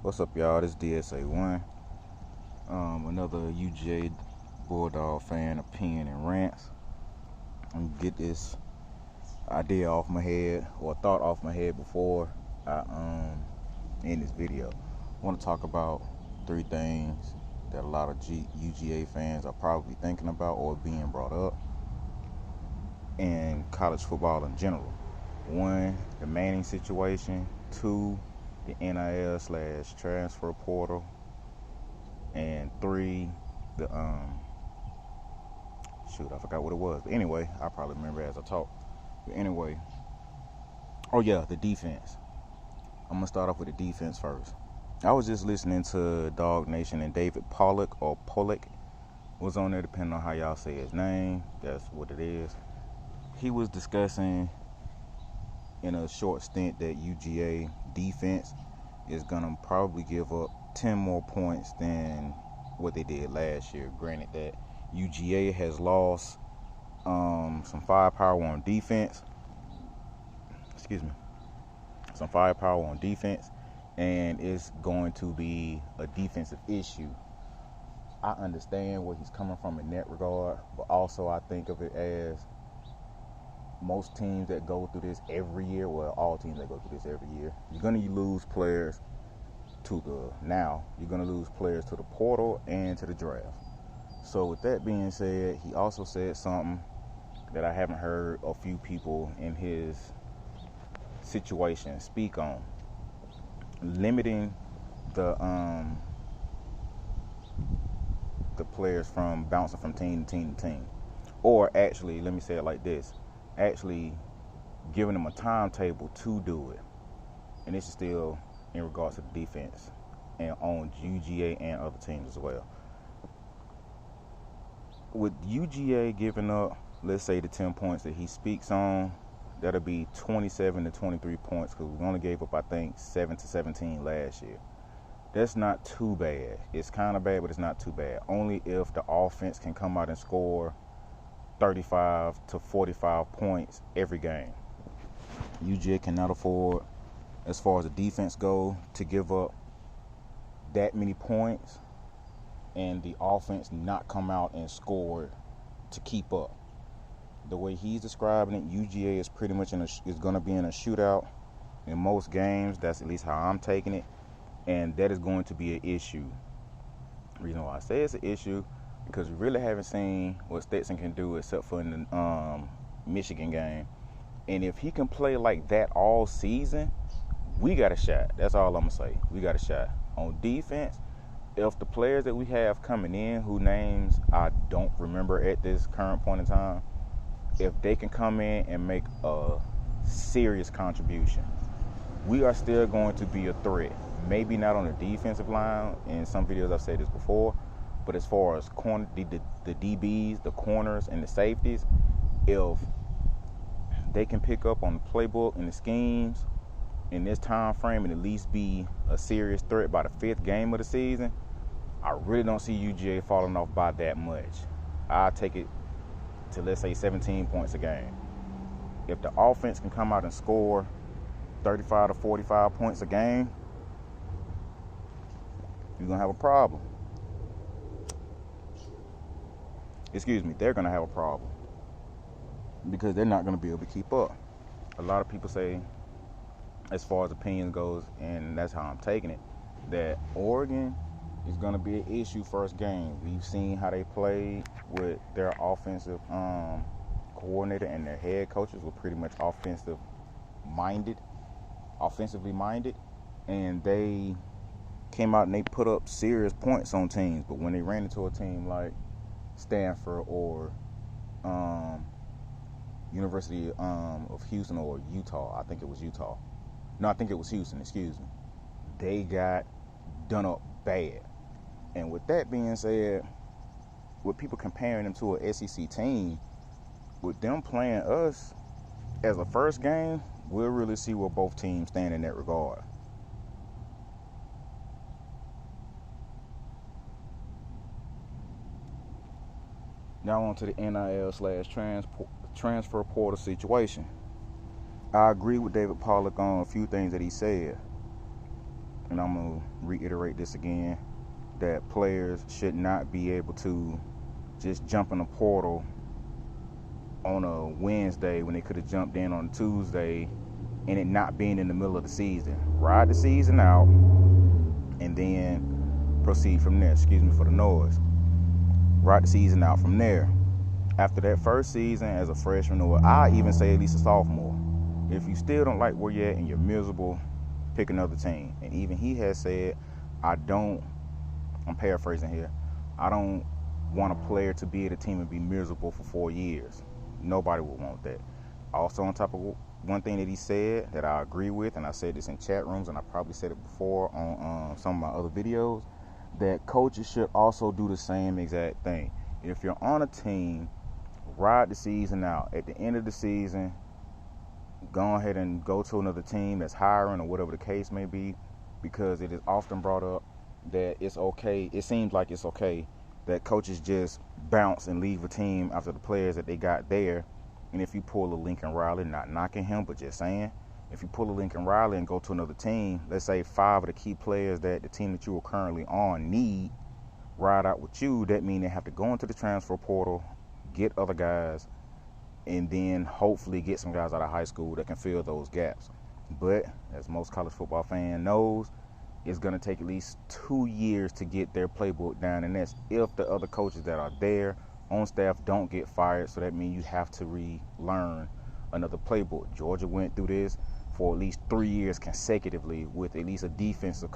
What's up, y'all? This is DSA 1. Another UGA Bulldog fan opinion and rants. I'm gonna get this idea off my head, or thought off my head before I end this video. I want to talk about three things that a lot of UGA fans are probably thinking about or being brought up in college football in general. One, the Manning situation. Two, the NIL/transfer portal. And three, the I forgot what it was. But anyway, I'll probably remember as I talk. But anyway, the defense. I'm gonna start off with the defense first. I was just listening to Dog Nation, and David Pollock was on there, depending on how y'all say his name. That's what it is. He was discussing in a short stint that UGA defense is gonna probably give up 10 more points than what they did last year. Granted that UGA has lost some firepower on defense. Some firepower on defense, and it's going to be a defensive issue. I understand where he's coming from in that regard, but also I think of it as most teams that go through this every year, well, all teams that go through this every year, you're going to lose players to the portal and to the draft. So with that being said, he also said something that I haven't heard a few people in his situation speak on: limiting the players from bouncing from team to team to team. Or actually, let me say it like this, actually giving them a timetable to do it. And this is still in regards to the defense and on UGA and other teams as well. With UGA giving up, let's say, the 10 points that he speaks on, that'll be 27 to 23 points, because we only gave up, I think, 7 to 17 last year. That's not too bad. It's kind of bad, but it's not too bad. Only if the offense can come out and score 35 to 45 points every game. UGA cannot afford, as far as the defense goes, to give up that many points and the offense not come out and score to keep up. The way he's describing it, UGA is pretty much is going to be in a shootout in most games. That's at least how I'm taking it, and that is going to be an issue. The reason why I say it's an issue, because we really haven't seen what Stetson can do except for in the Michigan game. And if he can play like that all season, we got a shot. That's all I'm going to say. We got a shot. On defense, if the players that we have coming in, whose names I don't remember at this current point in time, if they can come in and make a serious contribution, we are still going to be a threat. Maybe not on the defensive line. In some videos I've said this before, but as far as the DBs, the corners, and the safeties, if they can pick up on the playbook and the schemes in this time frame and at least be a serious threat by the 5th game of the season, I really don't see UGA falling off by that much. I'll take it to, let's say, 17 points a game. If the offense can come out and score 35 to 45 points a game, you're going to have a problem. They're going to have a problem, because they're not going to be able to keep up. A lot of people say, as far as opinion goes, and that's how I'm taking it, that Oregon is going to be an issue first game. We've seen how they played with their offensive coordinator, and their head coaches were pretty much offensively minded, and they came out and they put up serious points on teams. But when they ran into a team like Stanford or University of Houston or Utah, I think it was Utah. No, I think it was Houston, excuse me. They got done up bad. And with that being said, with people comparing them to an SEC team, with them playing us as a first game, we'll really see where both teams stand in that regard. Now on to the NIL/transfer portal situation. I agree with David Pollock on a few things that he said. and I'm going to reiterate this again, that players should not be able to just jump in a portal on a Wednesday when they could have jumped in on a Tuesday, and it not being in the middle of the season. Ride the season out and then proceed from there. Excuse me for the noise. Ride the season out from there. After that first season as a freshman, or I even say at least a sophomore, if you still don't like where you're at and you're miserable, pick another team. And even he has said, I'm paraphrasing here, I don't want a player to be at a team and be miserable for 4 years. Nobody would want that. Also, on top of one thing that he said that I agree with, and I said this in chat rooms, and I probably said it before on some of my other videos, that coaches should also do the same exact thing. If you're on a team, ride the season out. At the end of the season, go ahead and go to another team that's hiring or whatever the case may be, because it is often brought up that it's okay. It seems like it's okay that coaches just bounce and leave a team after the players that they got there. And if you pull a Lincoln Riley, not knocking him, but just saying, if you pull a Lincoln Riley and go to another team, let's say 5 of the key players that the team that you are currently on need ride out with you, that means they have to go into the transfer portal, get other guys, and then hopefully get some guys out of high school that can fill those gaps. But as most college football fan knows, it's going to take at least 2 years to get their playbook down, and that's if the other coaches that are there on staff don't get fired. So that means you have to relearn another playbook. Georgia went through this for at least 3 years consecutively with at least a Defensive